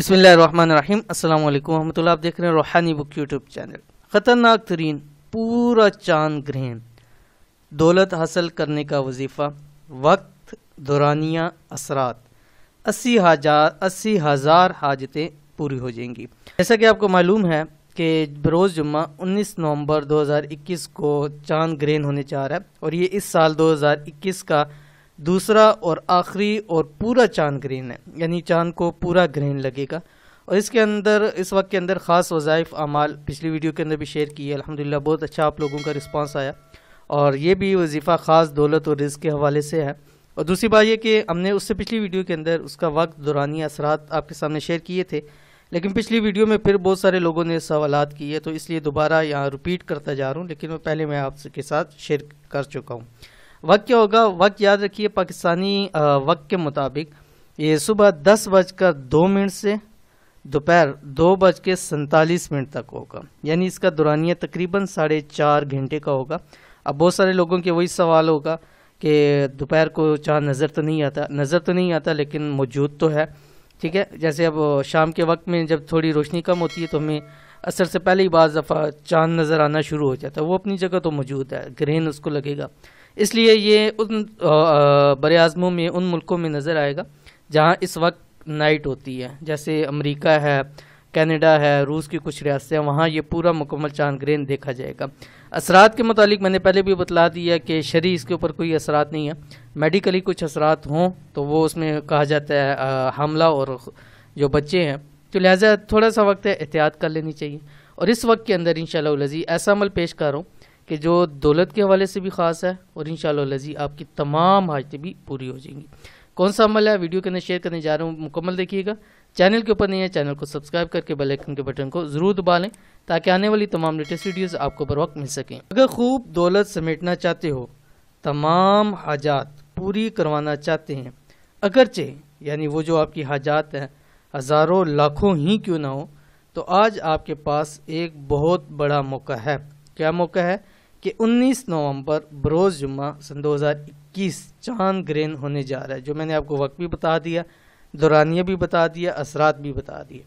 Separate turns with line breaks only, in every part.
बिस्मिल्लाहिर्रहमानिर्रहीम। अस्सलाम वालेकुम रहमतुल्लाह। आप देख रहे हैं रूहानी बुक यूट्यूब चैनल। ख़तरनाक तरीन पूरा चांद ग्रहण, दौलत हासिल करने का वजीफ़ा, वक्त, दौरानिया, असरात, 80,000 हाजतें पूरी हो जाएंगी। जैसा कि आपको मालूम है कि बरोज़ जुम्मा 19 नवंबर 2021 को चांद ग्रहण होने जा रहा है और ये इस साल 2021 का दूसरा और आखिरी और पूरा चांद ग्रहण है, यानी चांद को पूरा ग्रहण लगेगा। और इसके अंदर इस वक्त के अंदर ख़ास वज़ाइफ अमाल पिछली वीडियो के अंदर भी शेयर की है। अल्हम्दुलिल्लाह बहुत अच्छा आप लोगों का रिस्पांस आया और ये भी वजीफ़ा ख़ास दौलत और रिज़्क़ के हवाले से है। और दूसरी बात ये कि हमने उससे पिछली वीडियो के अंदर उसका वक्त, दौरानी, असरात आपके सामने शेयर किए थे, लेकिन पिछली वीडियो में फिर बहुत सारे लोगों ने सवालात किए, तो इसलिए दोबारा यहाँ रिपीट करता जा रहा हूँ। लेकिन पहले मैं आपके साथ शेयर कर चुका हूँ। वक्त क्या होगा? वक्त याद रखिए, पाकिस्तानी वक्त के मुताबिक ये सुबह 10:02 से दोपहर 2:47 तक होगा, यानी इसका दौरानिया तकरीबन 4.5 घंटे का होगा। अब बहुत सारे लोगों के वही सवाल होगा कि दोपहर को चाँद नज़र तो नहीं आता लेकिन मौजूद तो है। ठीक है, जैसे अब शाम के वक्त में जब थोड़ी रोशनी कम होती है तो हमें असर से पहले ही बाज़ दफ़ा चाँद नज़र आना शुरू हो जाता है। वो अपनी जगह तो मौजूद है, ग्रहण उसको लगेगा। इसलिए ये उन बड़े आज़मों में, उन मुल्कों में नज़र आएगा जहाँ इस वक्त नाइट होती है, जैसे अमेरिका है, कनाडा है, रूस की कुछ रियासतें हैं, वहाँ ये पूरा मुकम्मल चांद ग्रहण देखा जाएगा। असरात के मुतालिक मैंने पहले भी बतला दिया कि शरई इसके ऊपर कोई असरात नहीं है। मेडिकली कुछ असरात हों तो वो उसमें कहा जाता है हमला और जो बच्चे हैं, तो लिहाजा थोड़ा सा वक्त है, एहतियात कर लेनी चाहिए। और इस वक्त के अंदर इंशाअल्लाह लज़ी ऐसा अमल पेश कर रहा हूँ कि जो दौलत के हवाले से भी ख़ास है और इंशाअल्लाह लज़ी आपकी तमाम हाजतें भी पूरी हो जाएंगी। कौन सा अमल है वीडियो के अंदर शेयर करने जा रहा हूँ, मुकम्मल देखिएगा। चैनल के ऊपर नहीं है, चैनल को सब्सक्राइब करके बेल आइकन के बटन को ज़रूर दबा लें ताकि आने वाली तमाम लेटेस्ट वीडियोज़ आपको बर वक्त मिल सकें। अगर खूब दौलत समेटना चाहते हो, तमाम हाजात पूरी करवाना चाहते हैं, अगरचे यानी वो जो आपकी हाजात हैं हज़ारों लाखों ही क्यों ना हो, तो आज आपके पास एक बहुत बड़ा मौका है। क्या मौका है कि 19 नवंबर बरोज़ जुम्मा सन 2021 चांद ग्रहण होने जा रहा है, जो मैंने आपको वक्त भी बता दिया, दौरानिया भी बता दिया, असरात भी बता दिए।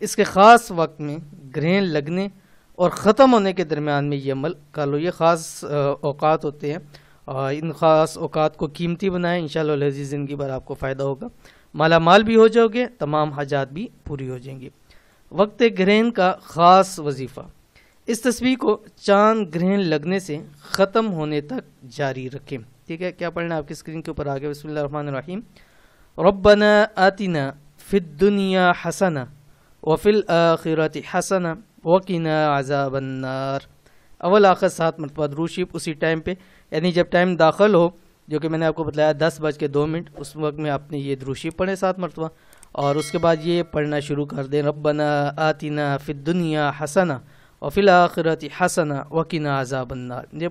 इसके ख़ास वक्त में ग्रहण लगने और ख़त्म होने के दरमियान में ये अमल कर लो। ये ख़ास औकात होते हैं और इन ख़ास औकात को कीमती बनाएं, इंशाअल्लाह लज़ीज़ ज़िंदगी भर आपको फ़ायदा होगा, माला माल भी हो जाओगे, तमाम हाजात भी पूरी हो जाएंगी। वक्त ग्रहण का ख़ास वजीफ़ा, इस तस्वीर को चांद ग्रहण लगने से ख़त्म होने तक जारी रखें। ठीक है, क्या पढ़ना आपकी स्क्रीन के ऊपर आगे। बिस्मिल्लाहिर्रहमानिर्रहीम। रब्बना आतिना फिद दुनिया हसना व फिल आखिरति हसना व क़िना अज़ाबन नार। अव्वल आखिर 7 मरतबा दुरूद शरीफ उसी टाइम पे, यानी जब टाइम दाखिल हो, जो कि मैंने आपको बताया 10:02, उस वक्त में आपने ये दुरूद शरीफ पढ़े 7 मरतबा और उसके बाद ये पढ़ना शुरू कर दें, रब्बना आतिना फिद दुनिया हसना और फिल आखिरति हसना व क़िना अज़ाबन नार। ये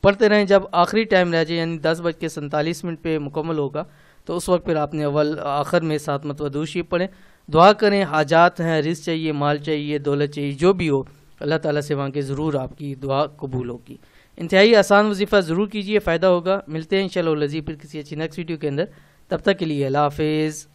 पढ़ते रहें। जब आखिरी टाइम रह जाए यानी 10:47 पे मुकम्मल होगा तो उस वक्त फिर आपने अव्वल आखिर में 7 मरतबा दुरूद शरीफ पढ़ें। दुआ करें, हाजात हैं, रिज़्क़ चाहिए, माल चाहिए, दौलत चाहिए, जो भी हो अल्लाह ताला से मांगे, ज़रूर आपकी दुआ कबूल होगी। इंतहाई आसान वजीफ़ा ज़रूर कीजिए, फ़ायदा होगा। मिलते हैं इंशाअल्लाह लज़ीज़ फिर किसी अच्छी नेक्स्ट वीडियो के अंदर। तब तक के लिए अल्लाह हाफ़िज़।